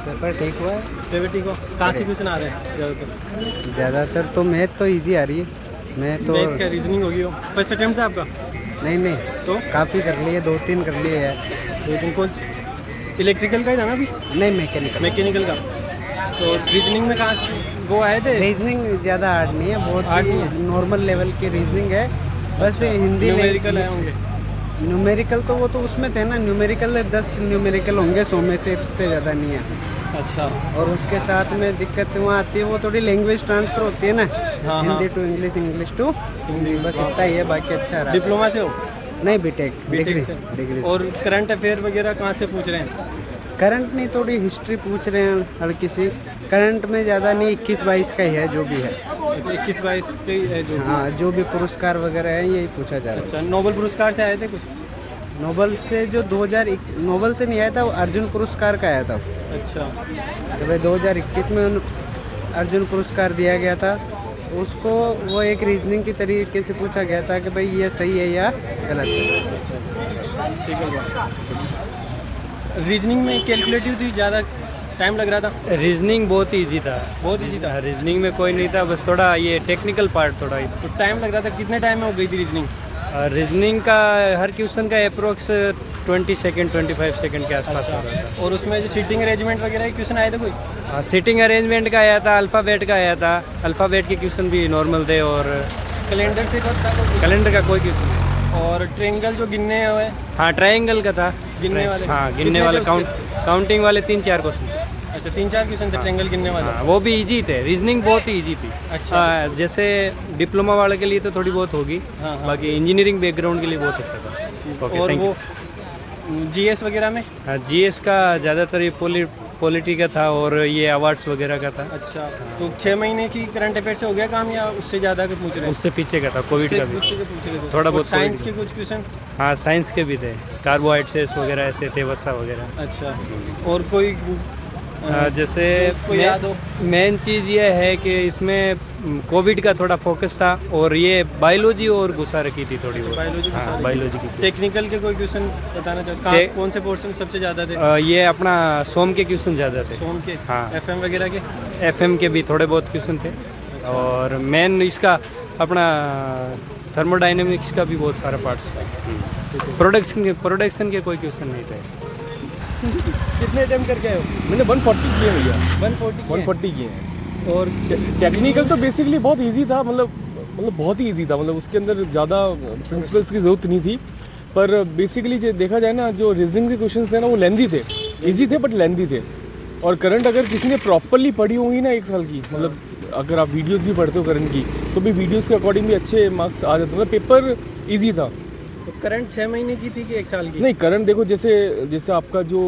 Paper ठीक हुआ है। पेपर ठीक हो, कहाँ से क्वेश्चन आ रहे हैं ज़्यादातर? ज़्यादातर तो मैथ तो इजी आ रही है। मैं तो मैथ का रीजनिंग होगी हो, फर्स्ट अटेम्प्ट था आपका? नहीं नहीं, तो काफ़ी कर लिए, 2-3 कर लिए यार। लेकिन कौन इलेक्ट्रिकल का ही था ना अभी? नहीं, मैकेनिकल। मैकेनिकल का। तो रीजनिंग में कहाँ से वो आए थे? रीजनिंग ज़्यादा हार्ड नहीं है, बहुत Hard ही नहीं है? नॉर्मल लेवल की रीजनिंग है। बस हिंदी न्यूमेरिकल आए होंगे? न्यूमेरिकल तो वो तो उसमें थे ना, न्यूमेरिकल 10 न्यूमेरिकल होंगे, 100 में से ज़्यादा नहीं है। अच्छा। और उसके साथ में दिक्कत वहाँ आती है, वो थोड़ी लैंग्वेज ट्रांसफ़र होती है ना, हाँ। Hindi to English, English to Hindi, बस इतना ही है, बाकी अच्छा रहा। डिप्लोमा से हो? नहीं, बीटेक डिग्री से। डिग्री। और करंट अफेयर वगैरह कहाँ से पूछ रहे हैं? करंट नहीं, थोड़ी हिस्ट्री पूछ रहे हैं हर किसी। करंट में ज़्यादा नहीं, 21-22 का ही है जो भी है। अच्छा, 21-22 के है जो? हाँ, जो भी पुरस्कार वगैरह है यही पूछा जा रहा अच्छा, नोबेल पुरस्कार से आए थे कुछ? है। नोबल से जो 2001 नोबल से नहीं आया था, वो अर्जुन पुरस्कार का आया था। अच्छा। तो भाई 2021 में अर्जुन पुरस्कार दिया गया था उसको। वो एक रीजनिंग की तरीके से पूछा गया था कि भाई ये सही है या गलत है। ठीक है। रीजनिंग में कैलकुलेटिव थी, ज़्यादा टाइम लग रहा था? रीजनिंग बहुत इजी था। बहुत ईजी था? रीजनिंग में कोई नहीं था, बस थोड़ा ये टेक्निकल पार्ट थोड़ा ही। तो टाइम लग रहा था, कितने टाइम में हो गई थी रीजनिंग? रीजनिंग का हर क्वेश्चन का अप्रोक्स 20 सेकेंड 25 सेकेंड के आसपास हो रहा और उसमें जो सीटिंग अरेंजमेंट वगैरह के क्वेश्चन आए थे कोई? था। सिटिंग अरेंजमेंट का आया था, अल्फ़ाबेट का आया था। अल्फ़ाबेट के क्वेश्चन भी नॉर्मल थे, और कैलेंडर से कब था कोई? कैलेंडर का कोई क्वेश्चन नहीं। और ट्रेंगल जो गिनने हुए हाँ, ट्रायंगल का था। गिनने वाले? हाँ, गिनने कितने वाले थे उसके? काउंटिंग वाले 3-4 क्वेश्चन। अच्छा, 3-4 क्वेश्चन थे ट्रेंगल गिनने वाले? हाँ, वो भी इजी थे। रीजनिंग बहुत ही इजी थी। अच्छा। जैसे डिप्लोमा वाले के लिए तो थोड़ी बहुत होगी, हाँ। बाकी इंजीनियरिंग बैकग्राउंड के लिए बहुत अच्छा था। ओके, और थैंक यू। वो जीएस वगैरह में? हाँ, जीएस का ज़्यादातर ये पॉलिटी का था, और ये अवार्ड्स वगैरह का था। अच्छा, तो 6 महीने की करंट अफेयर से हो गया काम, या उससे ज़्यादा के पूछ रहे हैं? उससे पीछे का था, कोविड का भी। उससे पूछ रहे थे थोड़ा बहुत साइंस COVID के कुछ क्वेश्चन? हाँ, साइंस के भी थे, कार्बोहाइड्रेट्स वगैरह ऐसे थे, वसा वगैरह। अच्छा, और कोई जैसे कोई याद हो? मेन चीज़ ये है कि इसमें कोविड का थोड़ा फोकस था, और ये बायोलॉजी और घुसा रखी थी थोड़ी बहुत। बायोलॉजी के हाँ, साथ? बायोलॉजी की थी। टेक्निकल के कोई क्वेश्चन बताना चाहते? कौन से पोर्शन सबसे ज़्यादा थे? ये अपना सोम के क्वेश्चन ज़्यादा थे। सोम के? हाँ। एफएम वगैरह के? एफएम के भी थोड़े बहुत क्वेश्चन थे। और मेन इसका अपना थर्मोडाइनमिक्स का भी बहुत सारा पार्ट्स था। प्रोडक्शन के कोई क्वेश्चन नहीं थे। कितने अटेम्प्ट करके आए हो? मैंने 140 किए भैया, 140 किए हैं। और टेक्निकल तो बेसिकली बहुत इजी था, मतलब बहुत ही इजी था, मतलब उसके अंदर ज़्यादा प्रिंसिपल्स की ज़रूरत नहीं थी। पर बेसिकली जो देखा जाए ना, जो रीजनिंग के क्वेश्चंस थे ना, वो लेंदी थे, इजी थे बट लेंदी थे। और करंट अगर किसी ने प्रॉपरली पढ़ी होंगी ना 1 साल की, मतलब अगर आप वीडियोस भी पढ़ते हो करंट की, तो भी वीडियोस के अकॉर्डिंग भी अच्छे मार्क्स आ जाते, मतलब पेपर ईजी था। तो करंट 6 महीने की थी कि 1 साल की? नहीं, करंट देखो, जैसे आपका जो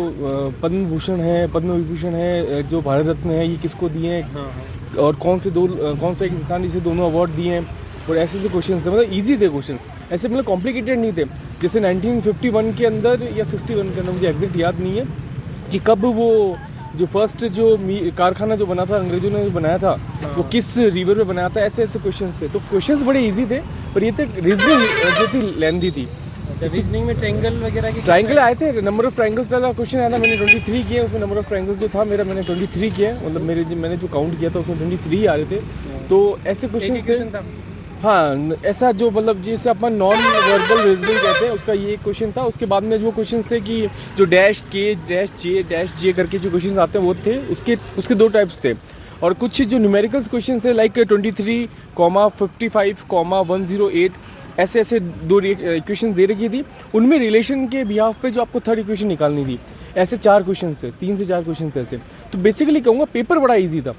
पद्म भूषण है, पद्म विभूषण है, जो भारत रत्न है, ये किसको दिए हैं, हाँ। और कौन से एक इंसान जिसे दोनों अवार्ड दिए हैं, और ऐसे क्वेश्चंस थे, मतलब इजी थे क्वेश्चंस, ऐसे मतलब कॉम्प्लिकेटेड नहीं थे। जैसे 1951 के अंदर या 61 के अंदर, मुझे एग्जैक्ट याद नहीं है कि कब वो जो फर्स्ट जो कारखाना जो बना था, अंग्रेजों ने जो बनाया था, वो किस रिवर में बनाया था, ऐसे क्वेश्चंस थे। तो क्वेश्चंस बड़े इजी थे, पर ये तक रीजनिंग जो थी लेंदी थी। रीजनिंग में ट्रायंगल वगैरह की? ट्रायंगल आए थे, नंबर ऑफ ट्रायंगल्स वाला क्वेश्चन आया था, मैंने 23 किए, उसमें नंबर ऑफ ट्रायंगल्स जो था मेरा, मैंने 23 किया, मतलब मैंने जो काउंट किया था उसमें 23 आ रहे थे। तो ऐसे क्वेश्चन थे। था? हाँ, ऐसा जो मतलब जिसे अपन नॉन वर्बल रीजनिंग कहते हैं, उसका ये क्वेश्चन था। उसके बाद में जो क्वेश्चन थे कि जो डैश जे करके जो क्वेश्चन आते हैं वो थे, उसके 2 टाइप्स थे। और कुछ जो न्यूमेरिकल्स क्वेश्चन थे, लाइक 23, 55, 108, ऐसे 2 इक्वेशन दे रखी थी। उनमें रिलेशन के बिहाफ पे जो आपको थर्ड इक्वेशन निकालनी थी, ऐसे 4 क्वेश्चन थे, 3 से 4 क्वेश्चन थे ऐसे। तो बेसिकली कहूँगा पेपर बड़ा ईजी था,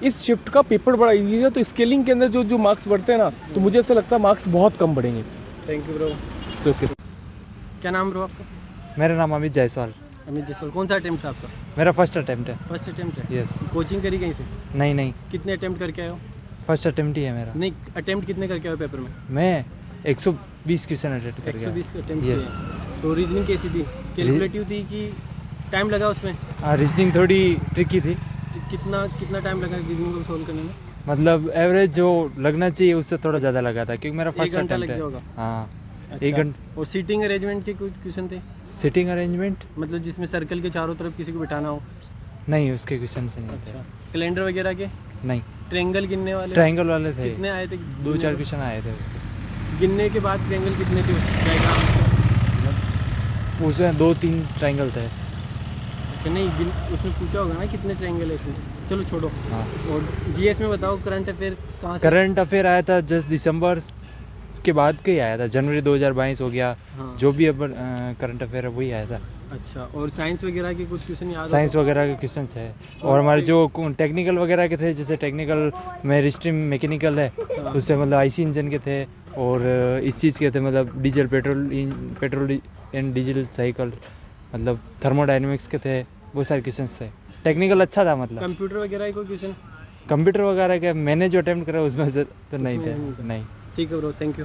इस शिफ्ट का पेपर बड़ा ईजी था। तो स्केलिंग के अंदर जो मार्क्स बढ़ते हैं ना, तो मुझे ऐसा लगता है मार्क्स बहुत कम बढ़ेंगे। Thank you bro. ओके। क्या नाम ब्रो आपका? मेरा नाम अमित जायसवाल। अमित जसवाल। कौन सा अटेम्प्ट था आपका? मेरा फर्स्ट अटेम्प्ट है। फर्स्ट अटेम्प्ट है? यस। कोचिंग करी कहीं से? नहीं, कितने अटेम्प्ट करके आए हो? फर्स्ट अटेम्प्ट ही है मेरा। नहीं, अटेम्प्ट कितने करके आए हो पेपर में? मैं 120 क्वेश्चन अटेम्प्ट कर गया। 120 अटेम्प्ट Yes. किए। तो रीजनिंग कैसी थी? कैलकुलेटिव थी कि टाइम लगा उसमें? रीजनिंग थोड़ी ट्रिकी थी, कितना टाइम लगा रीजनिंग को सोल्व करने में? मतलब एवरेज जो लगना चाहिए उससे थोड़ा ज़्यादा लगा था, क्योंकि मेरा 1 फर्स्ट घंटा अटेम्प्ट लग है। गया होगा? हाँ, अच्छा। 1 घंटा। और सीटिंग अरेंजमेंट के कुछ क्वेश्चन थे? सिटिंग अरेंजमेंट मतलब जिसमें सर्कल के चारों तरफ किसी को बिठाना हो? नहीं उसके क्वेश्चन से नहीं अच्छा, कैलेंडर वगैरह के? थे नहीं ट्रायंगल गिनने वाले ट्रायंगल वाले थे कितने आए थे? 2-4 क्वेश्चन आए थे उसके गिनने के बाद ट्रायंगल कितने थे उस डायग्राम? उसमें 2-3 ट्रायंगल थे अच्छा नहीं, उसने पूछा होगा ना कितने ट्रायंगल है इसमें। चलो छोड़ो। हाँ और जीएस में बताओ, करंट अफेयर कहाँ से? करंट अफेयर आया था जस्ट दिसंबर के बाद के ही आया था, जनवरी 2022 हो गया। हाँ। जो भी अब करंट अफेयर है वही आया था। अच्छा, और साइंस वगैरह के कुछ क्वेश्चन याद हो? साइंस वगैरह के क्वेश्चन है और हमारे जो टेक्निकल वगैरह के थे, जैसे टेक्निकल में स्ट्रीम मैकेनिकल है उससे मतलब आईसी इंजन के थे और इस चीज़ के थे मतलब diesel petrol and diesel cycle मतलब थर्मोडायनेमिक्स के थे, वो सारे क्वेश्चन थे। टेक्निकल अच्छा था मतलब। कंप्यूटर वगैरह के कोई क्वेश्चन? कंप्यूटर वगैरह के मैंने जो अटेम्प्ट करा उसमें से तो नहीं थे उसमें नहीं था। नहीं। ठीक है ब्रो, थैंक यू।